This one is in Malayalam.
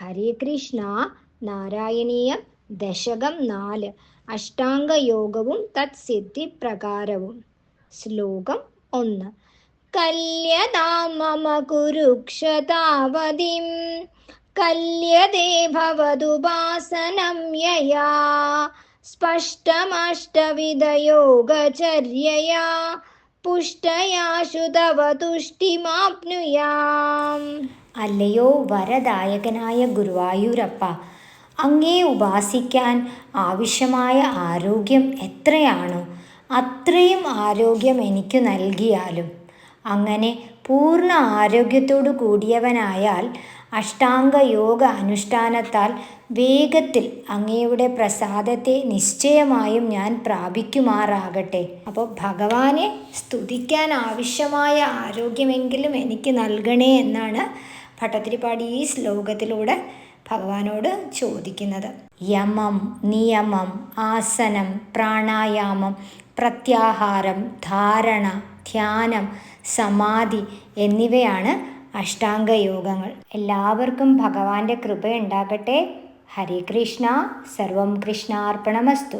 ഹരേ കൃഷ്ണ. നാരായണീയം ദശകം 4. അഷ്ടാംഗയോഗവും തത്സിദ്ധി പ്രകാരവും. ശ്ലോകം 1. കല്യതാം മമ കുരുക്ഷതാവതിം കല്യതേ ഭവതുപാസനം യയാ സ്പഷ്ടമഷ്ടവിധയോഗചര്യയാ പുഷ്ടയാശു തവ തുഷ്ടിമാപ്നുയാം. അല്ലയോ വരദായകനായ ഗുരുവായൂരപ്പ, അങ്ങേ ഉപാസിക്കാൻ ആവശ്യമായ ആരോഗ്യം എത്രയാണോ അത്രയും ആരോഗ്യം എനിക്ക് നൽകിയാലും, അങ്ങനെ പൂർണ്ണ ആരോഗ്യത്തോടു കൂടിയവനായാൽ അഷ്ടാംഗയോഗ അനുഷ്ഠാനത്താൽ വേഗത്തിൽ അങ്ങയുടെ പ്രസാദത്തെ നിശ്ചയമായും ഞാൻ പ്രാപിക്കുമാറാകട്ടെ. അപ്പോൾ ഭഗവാനെ സ്തുതിക്കാൻ ആവശ്യമായ ആരോഗ്യമെങ്കിലും എനിക്ക് നൽകണേ എന്നാണ് ഭട്ടതിരിപ്പാട് ഈ ശ്ലോകത്തിലൂടെ ഭഗവാനോട് ചോദിക്കുന്നത്. യമം, നിയമം, ആസനം, പ്രാണായാമം, പ്രത്യാഹാരം, ധാരണ, ധ്യാനം, സമാധി എന്നിവയാണ് അഷ്ടാംഗയോഗങ്ങൾ. എല്ലാവർക്കും ഭഗവാന്റെ കൃപ ഉണ്ടാകട്ടെ. ഹരേ കൃഷ്ണ. സർവം കൃഷ്ണാർപ്പണമസ്തു.